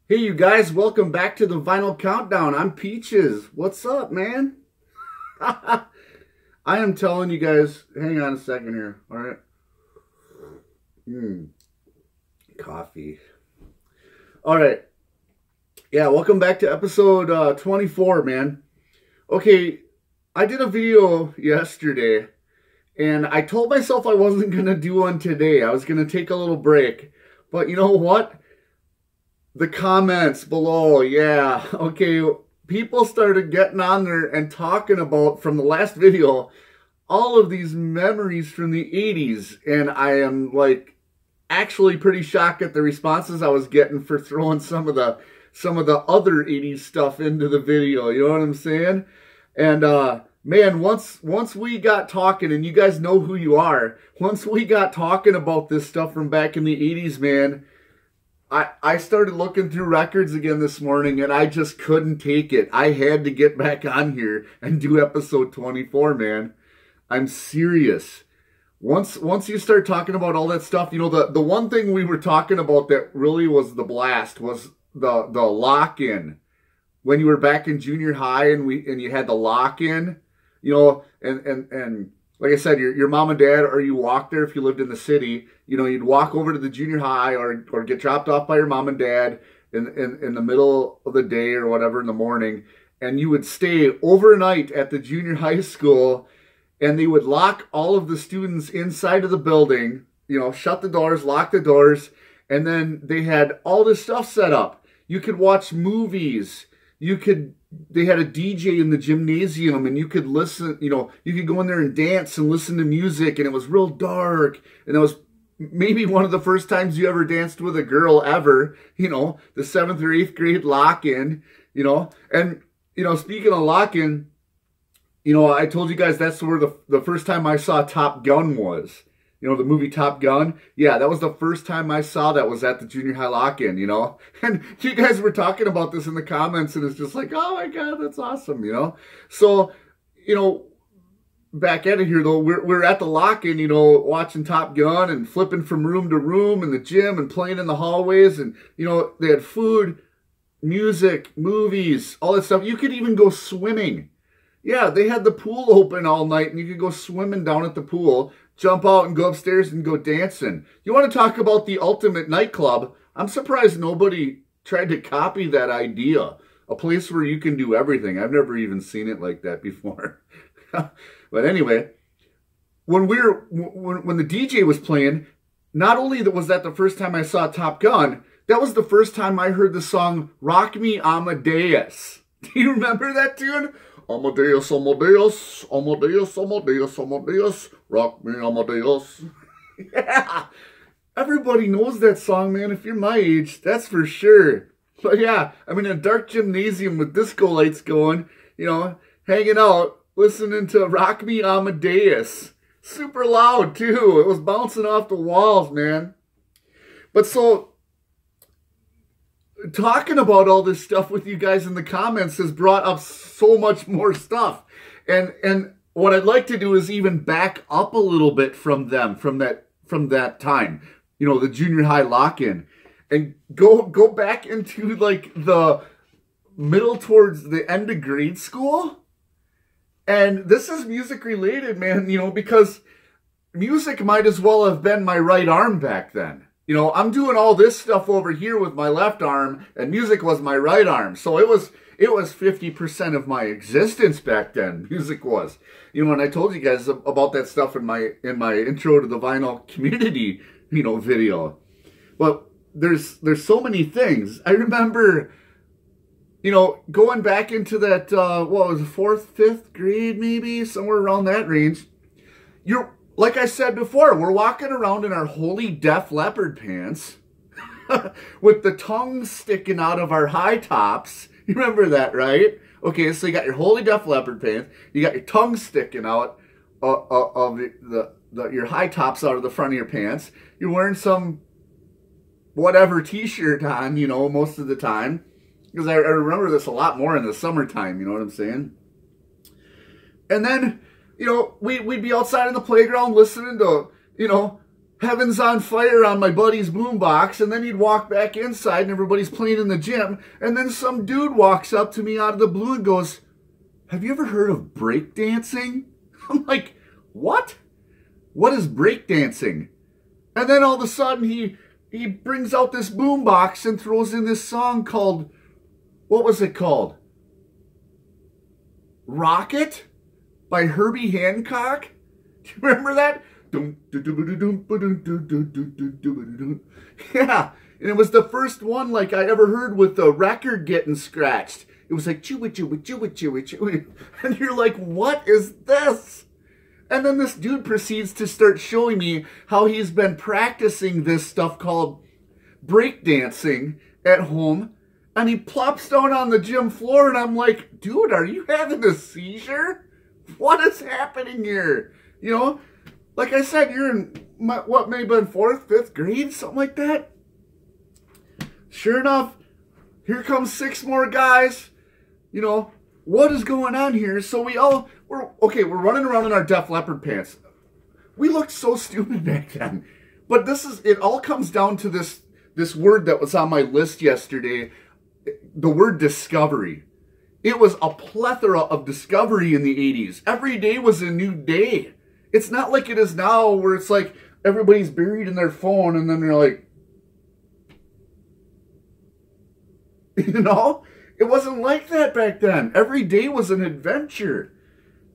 Hey, you guys, welcome back to the Vinyl Countdown. I'm Peaches. What's up, man? I am telling you guys, hang on a second here, all right? Coffee. All right. Yeah, welcome back to episode 24, man. Okay, I did a video yesterday, and I told myself I wasn't going to do one today. I was going to take a little break. But you know what? The comments below, yeah, okay, people started getting on there and talking about, from the last video, all of these memories from the 80s, and I am, like, actually pretty shocked at the responses I was getting for throwing some of the other 80s stuff into the video, you know what I'm saying? And, man, once we got talking, and you guys know who you are, once we got talking about this stuff from back in the 80s, man, I started looking through records again this morning, and I just couldn't take it. I had to get back on here and do episode 24, man. I'm serious. Once you start talking about all that stuff, you know, the one thing we were talking about that really was the blast was the lock-in. When you were back in junior high and you had the lock-in, you know, and like I said, your mom and dad, or you walked there if you lived in the city, you know, you'd walk over to the junior high or get dropped off by your mom and dad in the middle of the day or whatever in the morning, and you would stay overnight at the junior high school, and they would lock all of the students inside of the building, you know, shut the doors, lock the doors, and then they had all this stuff set up. You could watch movies. They had a DJ in the gymnasium, and you could listen, you know, you could go in there and dance and listen to music, and it was real dark, and it was maybe one of the first times you ever danced with a girl ever, you know, the 7th or 8th grade lock-in, you know, and, you know, speaking of lock-in, you know, I told you guys that's where the first time I saw Top Gun was. You know, the movie Top Gun? Yeah, that was the first time I saw that was at the junior high lock-in, you know? And you guys were talking about this in the comments, and it's just like, oh my God, that's awesome, you know? So, you know, back at it here, though, we're at the lock-in, you know, watching Top Gun and flipping from room to room in the gym and playing in the hallways. And, you know, they had food, music, movies, all that stuff. You could even go swimming. Yeah, they had the pool open all night, and you could go swimming down at the pool, jump out and go upstairs and go dancing. You want to talk about the ultimate nightclub? I'm surprised nobody tried to copy that idea. A place where you can do everything. I've never even seen it like that before. But anyway, when the DJ was playing, not only was that the first time I saw Top Gun, that was the first time I heard the song Rock Me Amadeus. Do you remember that tune? Amadeus, Amadeus, Amadeus, Amadeus, Amadeus, rock me Amadeus. Yeah, everybody knows that song, man, if you're my age, that's for sure. But yeah, I'm in a dark gymnasium with disco lights going, you know, hanging out, listening to Rock Me Amadeus. Super loud, too. It was bouncing off the walls, man. But so, talking about all this stuff with you guys in the comments has brought up so much more stuff. And what I'd like to do is even back up a little bit from that time, you know, the junior high lock-in, and go back into like the middle towards the end of grade school. And this is music related, man, you know, because music might as well have been my right arm back then. You know, I'm doing all this stuff over here with my left arm, and music was my right arm. So it was 50% of my existence back then. Music was. You know, and I told you guys about that stuff in my intro to the vinyl community, you know, video. But there's so many things. I remember, you know, going back into that what was it, 4th, 5th grade maybe, somewhere around that range. Like I said before, we're walking around in our holy Def Leppard pants with the tongues sticking out of our high tops. You remember that, right? Okay, so you got your holy Def Leppard pants. You got your tongue sticking out of your high tops out of the front of your pants. You're wearing some whatever t-shirt on, you know, most of the time. Because I remember this a lot more in the summertime, you know what I'm saying? And then, you know, we'd be outside in the playground listening to, you know, Heaven's on Fire on my buddy's boombox, and then he'd walk back inside and everybody's playing in the gym, and then some dude walks up to me out of the blue and goes, "Have you ever heard of breakdancing?" I'm like, "What? What is breakdancing?" And then all of a sudden he brings out this boombox and throws in this song called, what was it called? Rocket by Herbie Hancock. Do you remember that? Yeah, and it was the first one like I ever heard with the record getting scratched. It was like chew it, chew it, chew it, chew it, chew it. And you're like, what is this? And then this dude proceeds to start showing me how he's been practicing this stuff called breakdancing at home. And he plops down on the gym floor and I'm like, dude, are you having a seizure? What is happening here? You know, like I said, you're in, what, maybe in 4th, 5th grade, something like that. Sure enough, here comes 6 more guys. You know, what is going on here? So we're running around in our Def Leppard pants. We looked so stupid back then. But it all comes down to this word that was on my list yesterday, the word discovery. It was a plethora of discovery in the 80s. Every day was a new day. It's not like it is now where it's like everybody's buried in their phone and then they're like, you know? It wasn't like that back then. Every day was an adventure.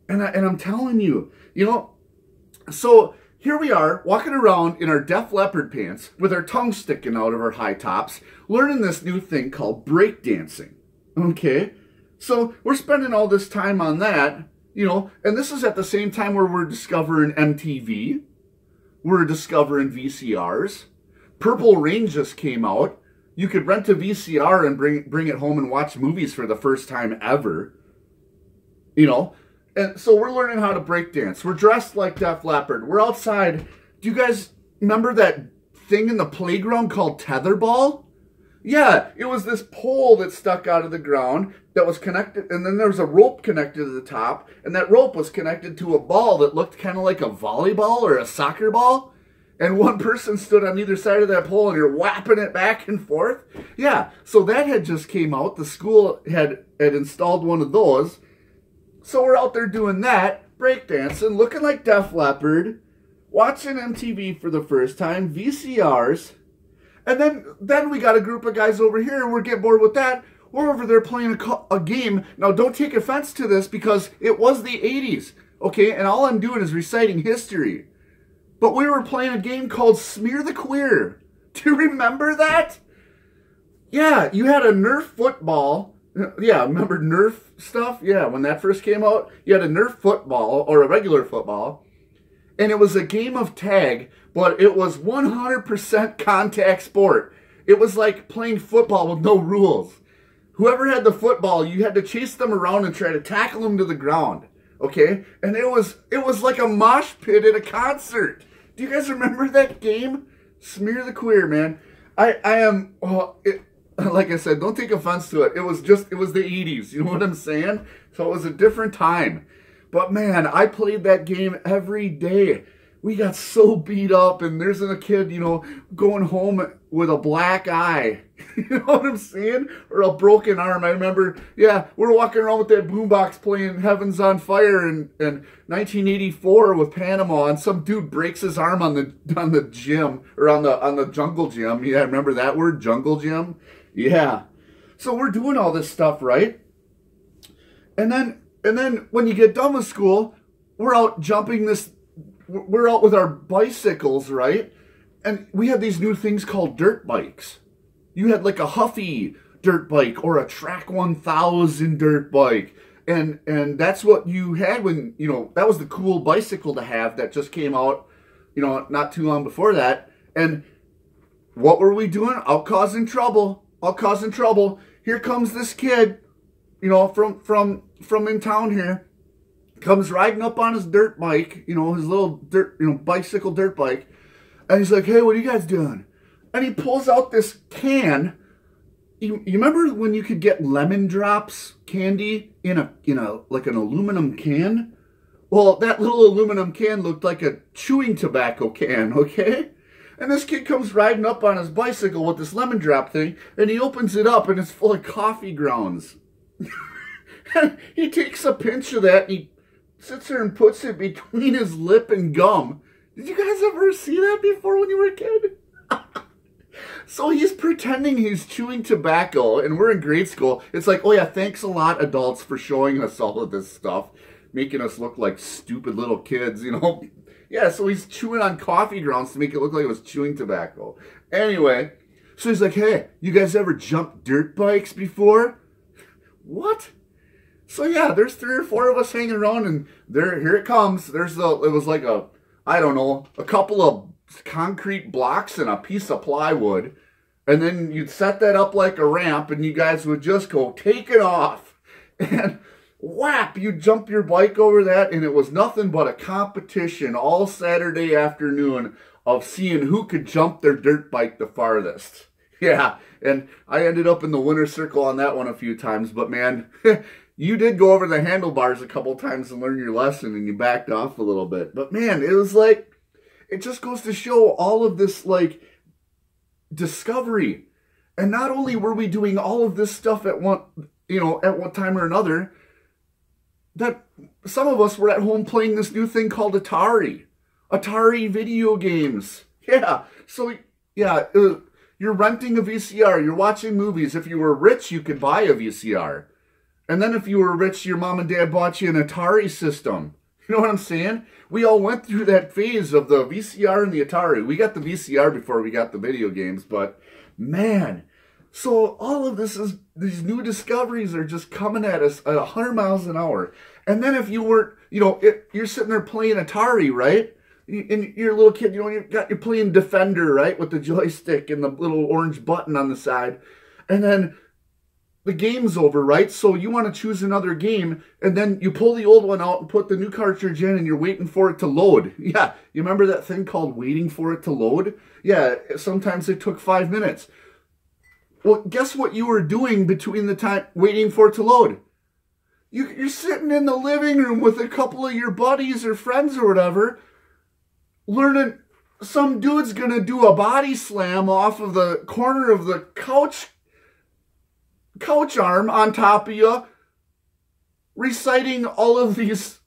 And I'm telling you, you know, so here we are walking around in our Def Leppard pants with our tongue sticking out of our high tops, learning this new thing called breakdancing. Okay? So we're spending all this time on that, you know, and this is at the same time where we're discovering MTV. We're discovering VCRs. Purple Rain just came out. You could rent a VCR and bring it home and watch movies for the first time ever. You know? And so we're learning how to break dance. We're dressed like Def Leppard. We're outside. Do you guys remember that thing in the playground called tetherball? Yeah, it was this pole that stuck out of the ground that was connected, and then there was a rope connected to the top, and that rope was connected to a ball that looked kind of like a volleyball or a soccer ball. And one person stood on either side of that pole and you're whapping it back and forth. Yeah, so that had just came out. The school had installed one of those. So we're out there doing that, breakdancing, looking like Def Leppard, watching MTV for the first time, VCRs. And then we got a group of guys over here and we're getting bored with that. We're over there playing a game. Now, don't take offense to this because it was the 80s, okay? And all I'm doing is reciting history. But we were playing a game called Smear the Queer. Do you remember that? Yeah, you had a Nerf football. Yeah, remember Nerf stuff? Yeah, when that first came out, you had a Nerf football or a regular football. And it was a game of tag, but it was 100% contact sport. It was like playing football with no rules. Whoever had the football, you had to chase them around and try to tackle them to the ground. Okay? And it was like a mosh pit at a concert. Do you guys remember that game? Smear the Queer, man. Like I said, don't take offense to it. It was the 80s. You know what I'm saying? So it was a different time. But man, I played that game every day. We got so beat up, and there's a kid, you know, going home with a black eye. You know what I'm saying? Or a broken arm. I remember, yeah, we're walking around with that boombox playing Heaven's on Fire in 1984 with Panama, and some dude breaks his arm on the gym, or on the jungle gym. Yeah, remember that word, jungle gym? Yeah. So we're doing all this stuff, right? And then when you get done with school, we're out jumping we're out with our bicycles, right? And we had these new things called dirt bikes. You had like a Huffy dirt bike or a Track 1000 dirt bike. And that's what you had when, you know, that was the cool bicycle to have that just came out, you know, not too long before that. And what were we doing? Out causing trouble. Out causing trouble. Here comes this kid, you know, from in town here. Comes riding up on his dirt bike, you know, his little bicycle dirt bike. And he's like, "Hey, what are you guys doing?" And he pulls out this can. You remember when you could get lemon drops candy in a like an aluminum can? Well, that little aluminum can looked like a chewing tobacco can, okay? And this kid comes riding up on his bicycle with this lemon drop thing, and he opens it up, and it's full of coffee grounds. And he takes a pinch of that, and he sits there and puts it between his lip and gum. Did you guys ever see that before when you were a kid? So he's pretending he's chewing tobacco, and we're in grade school. It's like, oh yeah, thanks a lot, adults, for showing us all of this stuff, making us look like stupid little kids, you know? Yeah, so he's chewing on coffee grounds to make it look like it was chewing tobacco. Anyway, so he's like, hey, you guys ever jumped dirt bikes before? What? So yeah, there's 3 or 4 of us hanging around, and here it comes. It was like I don't know, a couple of concrete blocks and a piece of plywood, and then you'd set that up like a ramp, and you guys would just go taking off, and whap, you jump your bike over that, and it was nothing but a competition all Saturday afternoon of seeing who could jump their dirt bike the farthest. Yeah, and I ended up in the winner's circle on that one a few times, but man, you did go over the handlebars a couple times and learn your lesson, and you backed off a little bit. But man, it was like, it just goes to show all of this, like, discovery. And not only were we doing all of this stuff at one time or another, that some of us were at home playing this new thing called Atari video games. Yeah, so yeah, you're renting a VCR, you're watching movies. If you were rich, you could buy a VCR. And then if you were rich, your mom and dad bought you an Atari system. You know what I'm saying? We all went through that phase of the VCR and the Atari. We got the VCR before we got the video games, but man, so all of this is, these new discoveries are just coming at us at 100 miles an hour. And then if you weren't, you're sitting there playing Atari, right? And you're a little kid, you're playing Defender, right? With the joystick and the little orange button on the side. And then the game's over, right? So you want to choose another game, and then you pull the old one out and put the new cartridge in, and you're waiting for it to load. Yeah, you remember that thing called waiting for it to load? Yeah, sometimes it took 5 minutes. Well, guess what you were doing between the time waiting for it to load? You're sitting in the living room with a couple of your buddies or friends or whatever, learning some dude's gonna do a body slam off of the corner of the couch arm on top of you, reciting all of these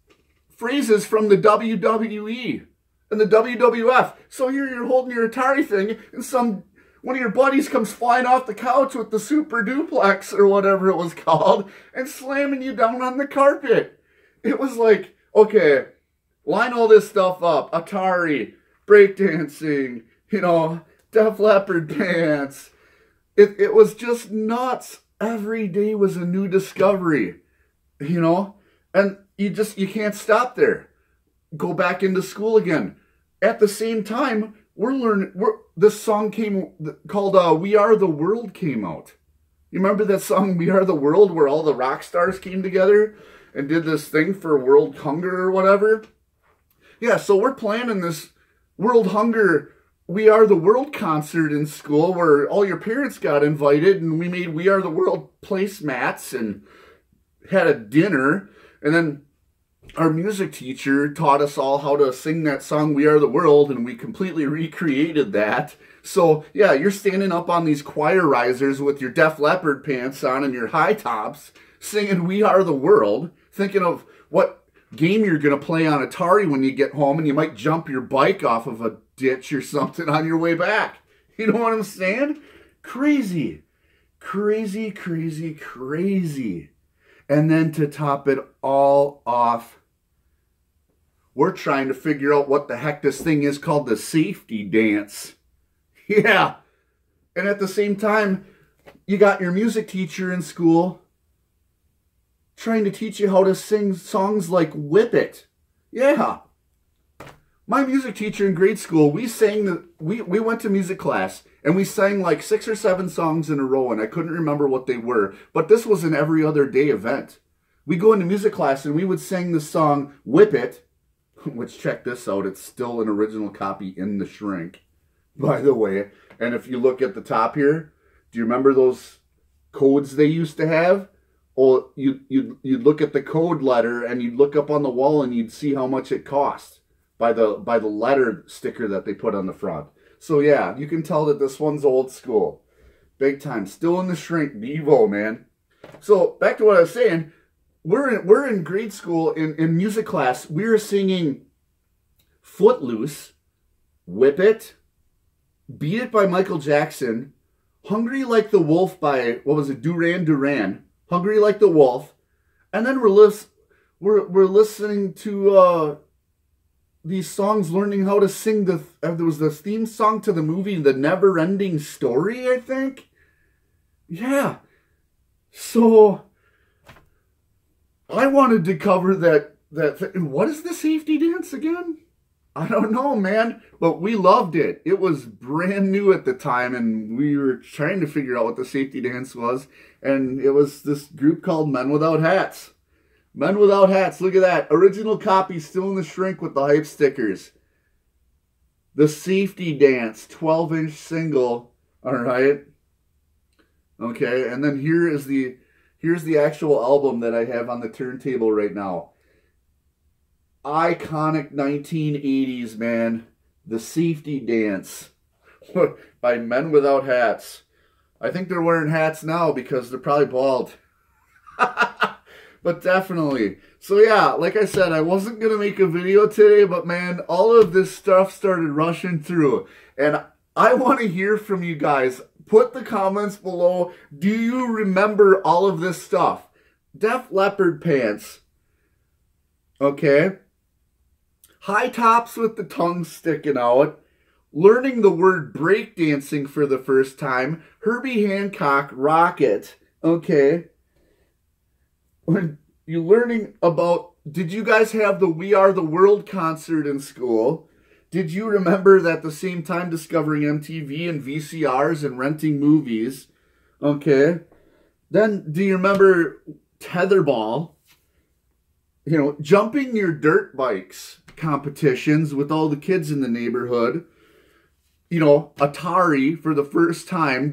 phrases from the WWE and the WWF. So here you're holding your Atari thing, and one of your buddies comes flying off the couch with the super duplex or whatever it was called and slamming you down on the carpet. It was like, okay, line all this stuff up. Atari, breakdancing, Def Leppard dance. It was just nuts. Every day was a new discovery, and you can't stop there. Go back into school again. At the same time, this song called We Are the World came out. You remember that song, We Are the World, where all the rock stars came together and did this thing for World Hunger or whatever? Yeah, so we're planning this World Hunger We Are the World concert in school where all your parents got invited, and we made We Are the World placemats and had a dinner, and then our music teacher taught us all how to sing that song We Are the World, and we completely recreated that. So yeah, you're standing up on these choir risers with your Def Leppard pants on and your high tops singing We Are the World, thinking of what game you're going to play on Atari when you get home, and you might jump your bike off of a ditch or something on your way back. You know what I'm saying? Crazy. Crazy, crazy, crazy. And then to top it all off, we're trying to figure out what the heck this thing is called the safety dance. Yeah. And at the same time, you got your music teacher in school trying to teach you how to sing songs like Whip It. Yeah. My music teacher in grade school, we went to music class, and we sang like 6 or 7 songs in a row, and I couldn't remember what they were, but this was an every other day event. We go into music class, and we would sing the song Whip It, which, check this out, it's still an original copy in the shrink, by the way. And if you look at the top here, do you remember those codes they used to have? or you'd look at the code letter and you'd look up on the wall and you'd see how much it cost by the letter sticker that they put on the front. So yeah, you can tell that this one's old school. Big time. Still in the shrink. Devo, man. So back to what I was saying. We're in grade school in music class. We were singing Footloose, Whip It, Beat It by Michael Jackson, Hungry Like the Wolf by, what was it, Duran Duran, Hungry Like the Wolf, and then we're listening to these songs, learning how to sing there was the theme song to the movie The Never Ending Story, I think. Yeah. So I wanted to cover that what is the safety dance again? I don't know, man, but we loved it. It was brand new at the time, and we were trying to figure out what the safety dance was, and it was this group called Men Without Hats. Men Without Hats, look at that. Original copy still in the shrink with the hype stickers. The Safety Dance, 12-inch single, all right? Okay, and then here's the actual album that I have on the turntable right now. Iconic 1980s, man. The Safety Dance by Men Without Hats. I think they're wearing hats now because they're probably bald. But definitely. So yeah, like I said, I wasn't going to make a video today, but man, all of this stuff started rushing through. And I want to hear from you guys. Put the comments below. Do you remember all of this stuff? Def Leppard pants. Okay. High tops with the tongue sticking out. Learning the word breakdancing for the first time. Herbie Hancock, Rocket. Okay. When you're learning about, did you guys have the We Are the World concert in school? Did you remember that at the same time discovering MTV and VCRs and renting movies? Okay. Then, do you remember tetherball? You know, jumping your dirt bikes competitions with all the kids in the neighborhood. You know, Atari for the first time.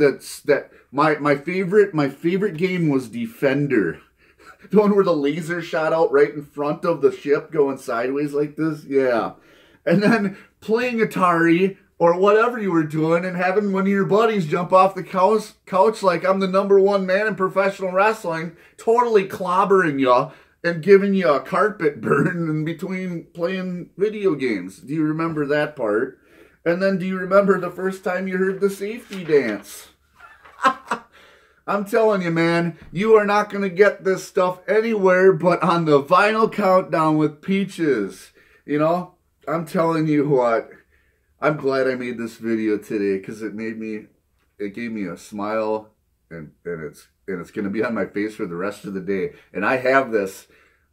My favorite game was Defender. The one where the laser shot out right in front of the ship going sideways like this. Yeah. And then playing Atari or whatever you were doing and having one of your buddies jump off the couch like I'm the #1 man in professional wrestling, totally clobbering you and giving you a carpet burn in between playing video games. Do you remember that part? And then do you remember the first time you heard the safety dance? I'm telling you, man, you are not going to get this stuff anywhere but on the Vinyl Countdown with Peaches. You know, I'm telling you what, I'm glad I made this video today because it gave me a smile, and it's going to be on my face for the rest of the day. And I have this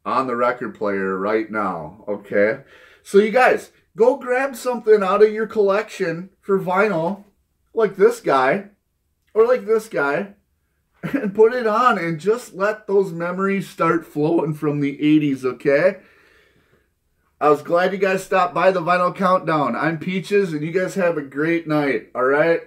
on the record player right now, okay? So you guys, go grab something out of your collection for vinyl, like this guy, or like this guy, and put it on and just let those memories start flowing from the 80s, okay? I was glad you guys stopped by the Vinyl Countdown. I'm Peaches, and you guys have a great night, all right?